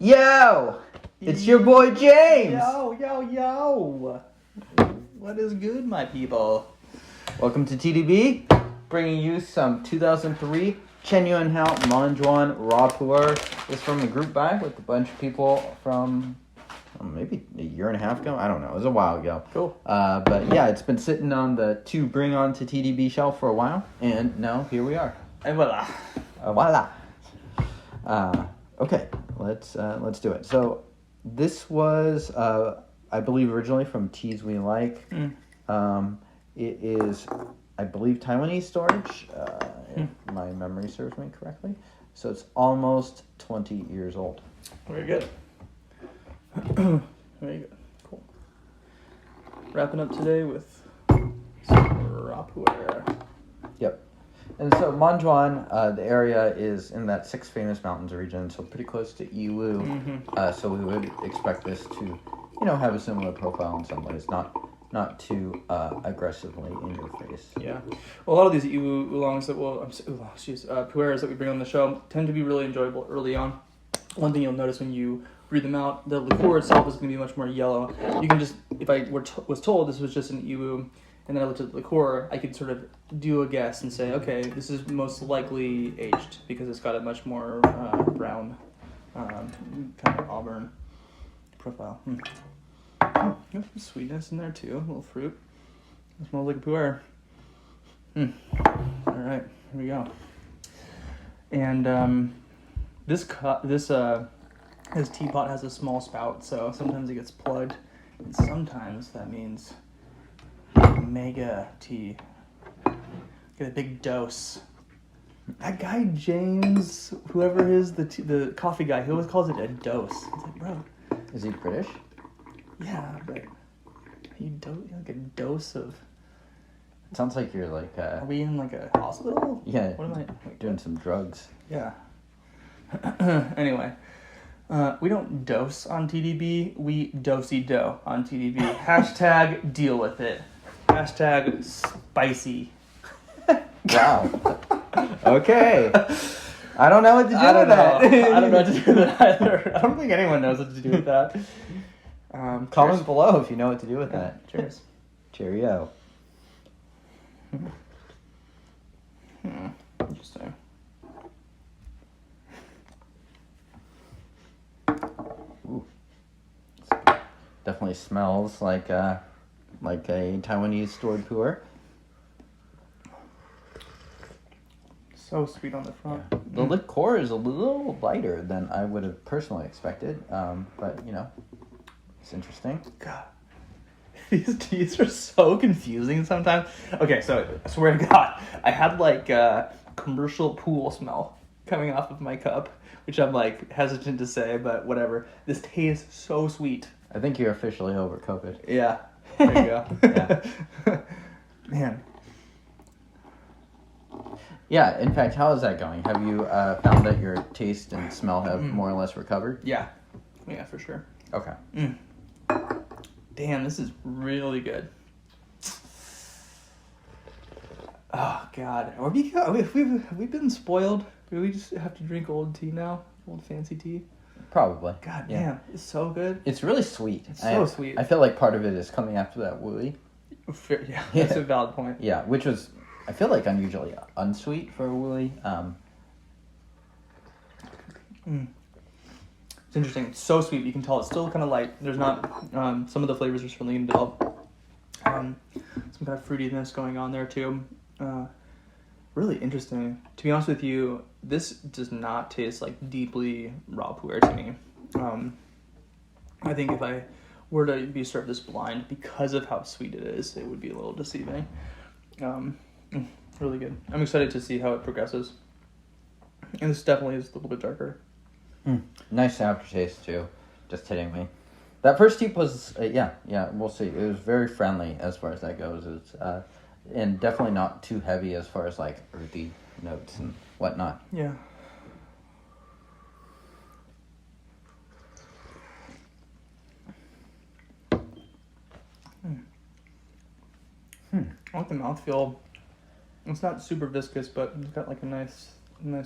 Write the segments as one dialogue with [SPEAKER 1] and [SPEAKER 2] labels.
[SPEAKER 1] Yo! It's your boy James!
[SPEAKER 2] Yo! What is good, my people?
[SPEAKER 1] Welcome to TDB, bringing you some 2003 Chenyuan Manzhuan raw pu'er. It's from a group buy with a bunch of people from maybe a year and a half ago. I don't know. It was a while ago.
[SPEAKER 2] Cool.
[SPEAKER 1] But yeah, it's been sitting on the to bring on to TDB shelf for a while, and now here we are.
[SPEAKER 2] And voila.
[SPEAKER 1] Voila. Okay, let's do it. So this was, I believe, originally from Teas We Like. It is, I believe, Taiwanese storage, if my memory serves me correctly. So it's almost 20 years old.
[SPEAKER 2] Very good. Very good. Cool. Wrapping up today with some raw pu'er.
[SPEAKER 1] Yep. And so Manzhuan, the area is in that Six Famous Mountains region, so pretty close to Yiwu. So we would expect this to, have a similar profile in some ways, not too aggressively in your face.
[SPEAKER 2] Yeah. Well, a lot of these oolongs pu'ers that we bring on the show tend to be really enjoyable early on. One thing you'll notice when you breathe them out, the liqueur itself is going to be much more yellow. You can just, if I was told this was just an Yiwu, and then I looked at the liqueur, I could sort of do a guess and say, okay, this is most likely aged because it's got a much more brown, kind of auburn profile. Got some sweetness in there too, a little fruit. It smells like a pu'er. All right, here we go. And this teapot has a small spout, so sometimes it gets plugged, and sometimes that means mega tea. Get a big dose. That guy James, whoever is the coffee guy, he always calls it a dose. It's like, bro,
[SPEAKER 1] Is he British?
[SPEAKER 2] yeah, but like a dose of.
[SPEAKER 1] It sounds like you're like
[SPEAKER 2] Are we in like a hospital?
[SPEAKER 1] yeah,
[SPEAKER 2] What am I
[SPEAKER 1] doing some drugs.
[SPEAKER 2] Yeah. Anyway, we don't dose on TDB. We dosey-do on TDB. Hashtag deal with it. Hashtag spicy.
[SPEAKER 1] Wow. Okay. I don't know what to do
[SPEAKER 2] I don't
[SPEAKER 1] with that.
[SPEAKER 2] know. I don't know what to do with that either. I don't think anyone knows what to do with that.
[SPEAKER 1] Comment below if you know what to do with that.
[SPEAKER 2] Cheers.
[SPEAKER 1] Cheerio.
[SPEAKER 2] Interesting.
[SPEAKER 1] Ooh. Definitely smells like a Taiwanese stored pu'er.
[SPEAKER 2] So sweet on the front.
[SPEAKER 1] Yeah. The liqueur is a little lighter than I would have personally expected, but it's interesting.
[SPEAKER 2] God. These teas are so confusing sometimes. Okay, so I swear to God, I had like a commercial pool smell coming off of my cup, which I'm like hesitant to say, but whatever. This tastes so sweet.
[SPEAKER 1] I think you're officially over COVID.
[SPEAKER 2] Yeah. There you go.
[SPEAKER 1] Yeah.
[SPEAKER 2] Man.
[SPEAKER 1] Yeah, in fact, how is that going? Have you found that your taste and smell have more or less recovered?
[SPEAKER 2] Yeah, for sure.
[SPEAKER 1] Okay.
[SPEAKER 2] Damn, this is really good. Oh God, have we been spoiled? Do we just have to drink old tea now? Old fancy tea?
[SPEAKER 1] Probably.
[SPEAKER 2] God
[SPEAKER 1] Yeah.
[SPEAKER 2] damn, it's so good.
[SPEAKER 1] It's really sweet.
[SPEAKER 2] It's so sweet.
[SPEAKER 1] I feel like part of it is coming after that wooey.
[SPEAKER 2] Yeah, that's a valid point.
[SPEAKER 1] Yeah, which was, I feel like, unusually unsweet for a wooey.
[SPEAKER 2] It's interesting. It's so sweet. You can tell it's still kind of light. There's not some of the flavors are certainly going to develop. Some kind of fruitiness going on there too. Really interesting. To be honest with you, this does not taste like deeply raw pu'er to me. I think if I were to be served this blind, because of how sweet it is, it would be a little deceiving. Really good. I'm excited to see how it progresses. And this definitely is a little bit darker.
[SPEAKER 1] Nice aftertaste too, just hitting me. That first tip was, we'll see. It was very friendly as far as that goes. It's and definitely not too heavy as far as like earthy notes and whatnot.
[SPEAKER 2] Yeah. I like the mouthfeel. It's not super viscous, but it's got like a nice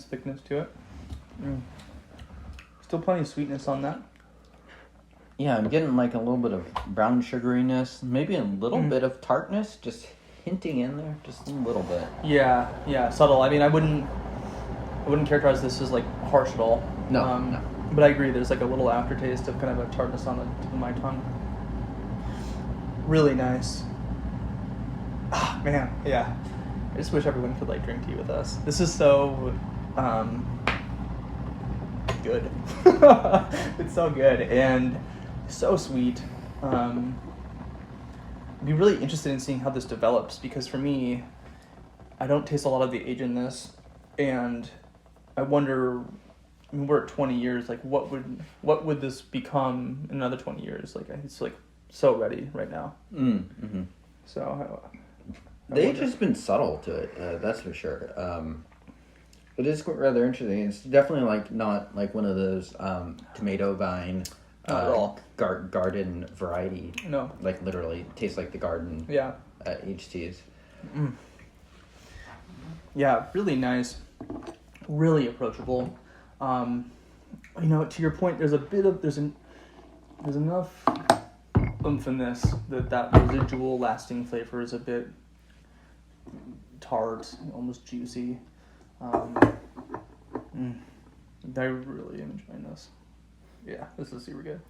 [SPEAKER 2] thickness to it. Still plenty of sweetness on that.
[SPEAKER 1] Yeah, I'm getting like a little bit of brown sugariness, maybe a little bit of tartness, just hinting in there, just a little bit.
[SPEAKER 2] Yeah, subtle. I mean, I wouldn't characterize this as like harsh at all.
[SPEAKER 1] No.
[SPEAKER 2] But I agree. There's like a little aftertaste of kind of a tartness on the tip of my tongue. Really nice. Ah, man, yeah. I just wish everyone could like drink tea with us. This is so good. It's so good and so sweet. I'd be really interested in seeing how this develops, because for me, I don't taste a lot of the age in this, and I wonder, I mean, we're at 20 years, like what would this become in another 20 years? Like it's like so ready right now.
[SPEAKER 1] Mm-hmm.
[SPEAKER 2] So
[SPEAKER 1] the age has been subtle to it, that's for sure. It is rather interesting. It's definitely like not like one of those tomato vine
[SPEAKER 2] not at all
[SPEAKER 1] garden variety.
[SPEAKER 2] No.
[SPEAKER 1] Like literally tastes like the garden.
[SPEAKER 2] Yeah.
[SPEAKER 1] Aged teas.
[SPEAKER 2] Yeah, really nice, really approachable. To your point, there's enough oomph in this that residual lasting flavor is a bit tart, almost juicy. I really am enjoying this. Yeah, this is super good.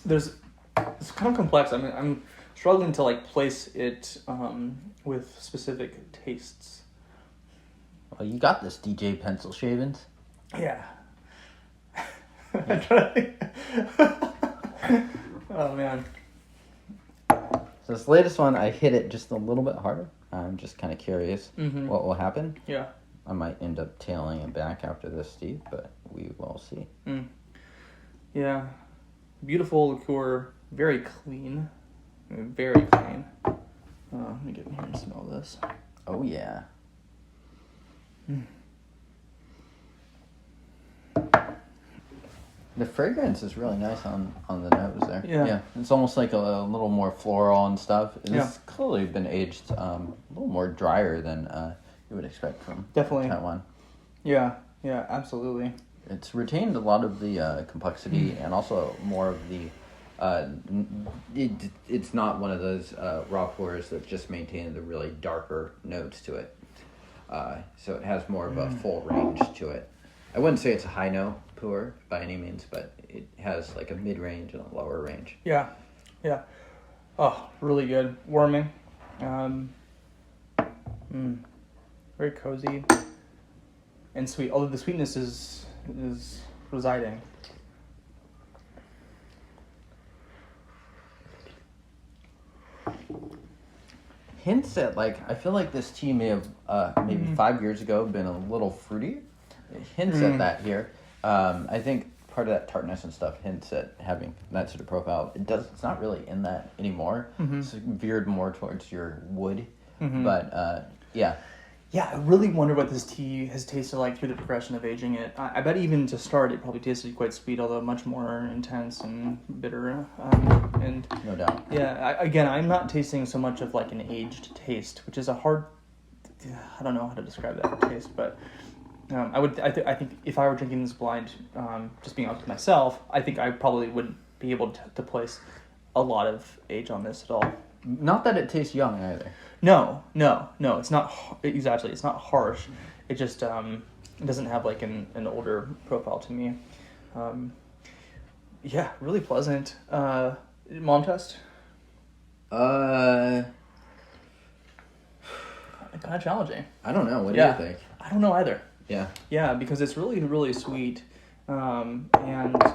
[SPEAKER 2] It's kind of complex. I mean, I'm struggling to like place it with specific tastes.
[SPEAKER 1] Well, you got this, DJ Pencil Shavings.
[SPEAKER 2] Yeah. I'm trying to think. Oh man.
[SPEAKER 1] So this latest one, I hit it just a little bit harder. I'm just kind of curious what will happen.
[SPEAKER 2] Yeah.
[SPEAKER 1] I might end up tailing it back after this, Steve, but we will see.
[SPEAKER 2] Yeah. Beautiful liqueur. Very clean. Very clean. Let me get in here and smell this.
[SPEAKER 1] Oh, yeah. The fragrance is really nice on the nose there.
[SPEAKER 2] Yeah.
[SPEAKER 1] It's almost like a little more floral and stuff. It's
[SPEAKER 2] Yeah.
[SPEAKER 1] clearly been aged a little more drier than you would expect from
[SPEAKER 2] Definitely.
[SPEAKER 1] Taiwan.
[SPEAKER 2] Yeah, absolutely.
[SPEAKER 1] It's retained a lot of the complexity and also more of the... it's not one of those raw pours that just maintain the really darker notes to it. So it has more of a full range to it. I wouldn't say it's a high note pour by any means, but it has like a mid-range and a lower range.
[SPEAKER 2] Yeah. Oh, really good. Warming. Very cozy and sweet. Although the sweetness is residing.
[SPEAKER 1] Hints at like, I feel like this tea may have maybe 5 years ago been a little fruity. It hints at that here. I think part of that tartness and stuff hints at having that sort of profile. It's not really in that anymore. It's veered more towards your wood. But yeah.
[SPEAKER 2] Yeah, I really wonder what this tea has tasted like through the progression of aging it. I bet even to start, it probably tasted quite sweet, although much more intense and bitter. And
[SPEAKER 1] No doubt.
[SPEAKER 2] yeah, I'm not tasting so much of like an aged taste, which is a hard. I don't know how to describe that taste, but I think if I were drinking this blind, just being honest with myself, I think I probably wouldn't be able to place a lot of age on this at all.
[SPEAKER 1] Not that it tastes young either.
[SPEAKER 2] No, it's not exactly. It's not harsh. It just it doesn't have like an older profile to me. Yeah, really pleasant. Mom test?
[SPEAKER 1] Kind
[SPEAKER 2] Kind of challenging.
[SPEAKER 1] I don't know. What do you think?
[SPEAKER 2] I don't know either.
[SPEAKER 1] Yeah.
[SPEAKER 2] Yeah, because it's really, really sweet, and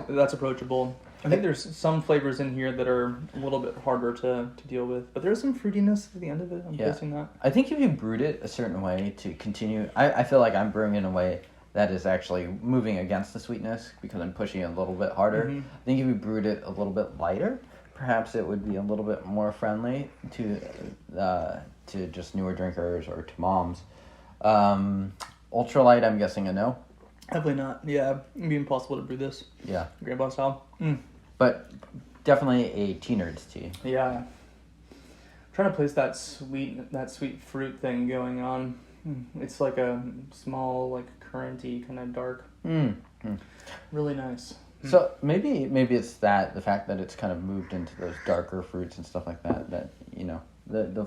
[SPEAKER 2] that's approachable. I think there's some flavors in here that are a little bit harder to deal with, but there's some fruitiness at the end of it. I'm tasting that.
[SPEAKER 1] I think if you brewed it a certain way to continue, I feel like I'm brewing in a way that is actually moving against the sweetness because I'm pushing it a little bit harder. I think if you brewed it a little bit lighter, perhaps it would be a little bit more friendly to just newer drinkers or to moms. Ultralight, I'm guessing a no.
[SPEAKER 2] Definitely not. Yeah, it'd be impossible to brew this.
[SPEAKER 1] Yeah.
[SPEAKER 2] Grandpa style.
[SPEAKER 1] But definitely a tea nerd's tea.
[SPEAKER 2] Yeah. I'm trying to place that sweet fruit thing going on. It's like a small, like curranty kind of dark. Really nice.
[SPEAKER 1] So maybe it's the fact that it's kind of moved into those darker fruits and stuff like that. That the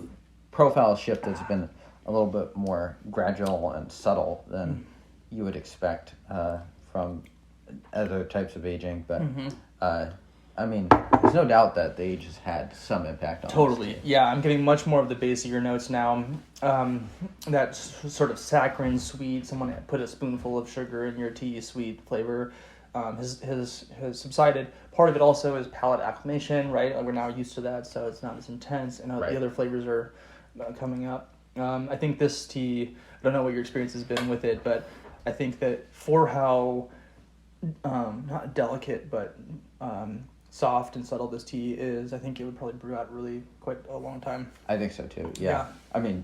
[SPEAKER 1] profile shift has been a little bit more gradual and subtle than you would expect from other types of aging. But I mean, there's no doubt that the age has had some impact on
[SPEAKER 2] Totally.
[SPEAKER 1] this.
[SPEAKER 2] Yeah, I'm getting much more of the basier notes now. That sort of saccharine sweet, someone put a spoonful of sugar in your tea sweet flavor has subsided. Part of it also is palate acclimation, right? Like we're now used to that, so it's not as intense, and the other flavors are coming up. I think this tea, I don't know what your experience has been with it, but I think that for how not delicate, but soft and subtle this tea is, I think it would probably brew out really quite a long time.
[SPEAKER 1] I think so too. Yeah. I mean,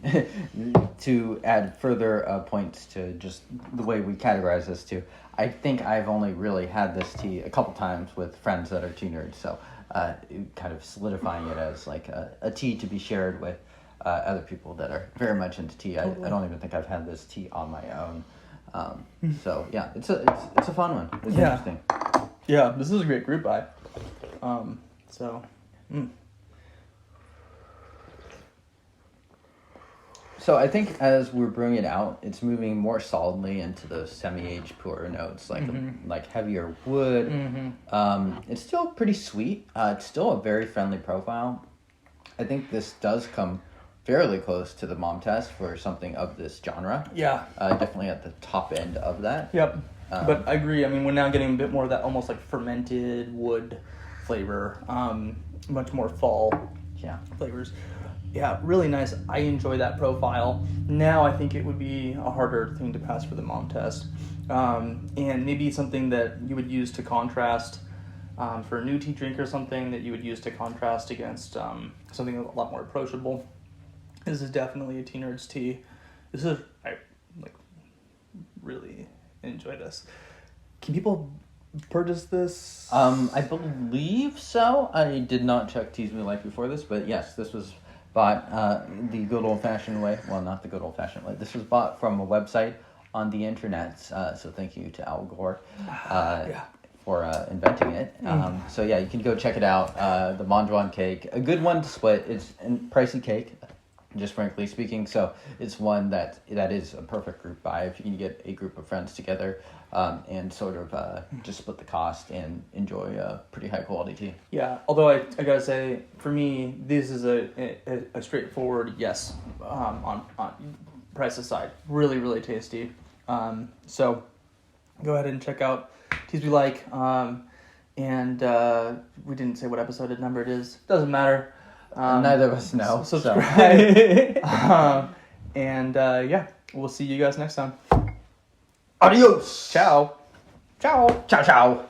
[SPEAKER 1] to add further points to just the way we categorize this too, I think I've only really had this tea a couple times with friends that are tea nerds, so kind of solidifying it as like a tea to be shared with other people that are very much into tea. Totally. I don't even think I've had this tea on my own. So yeah, it's a fun one. It's interesting.
[SPEAKER 2] Yeah, this is a great group buy.
[SPEAKER 1] So I think as we're brewing it out, it's moving more solidly into those semi-aged purer notes, like heavier wood. It's still pretty sweet. It's still a very friendly profile. I think this does come fairly close to the mom test for something of this genre.
[SPEAKER 2] Yeah.
[SPEAKER 1] Definitely at the top end of that.
[SPEAKER 2] Yep. But I agree. I mean, we're now getting a bit more of that almost like fermented wood flavor. Much more fall flavors. Yeah, really nice. I enjoy that profile. Now I think it would be a harder thing to pass for the mom test. And maybe something that you would use to contrast for a new tea drinker, something that you would use to contrast against something a lot more approachable. This is definitely a tea nerd's tea. I really enjoy this. Can people purchase this?
[SPEAKER 1] I believe so. I did not check Teas We Like before this, but yes, this was bought the good old-fashioned way. Well, not the good old-fashioned way. This was bought from a website on the internet, so thank you to Al Gore for inventing it. So yeah, you can go check it out. The Manzhuan cake, a good one to split. It's a pricey cake, just frankly speaking, so it's one that is a perfect group buy if you can get a group of friends together and sort of just split the cost and enjoy a pretty high quality tea.
[SPEAKER 2] Yeah, although I gotta say, for me, this is a straightforward yes on price aside. Really, really tasty. So go ahead and check out Teas We Like. And we didn't say what episode number it is. Doesn't matter.
[SPEAKER 1] Neither of us know.
[SPEAKER 2] Subscribe. And we'll see you guys next time.
[SPEAKER 1] Adios.
[SPEAKER 2] Ciao.
[SPEAKER 1] Ciao. Ciao. Ciao.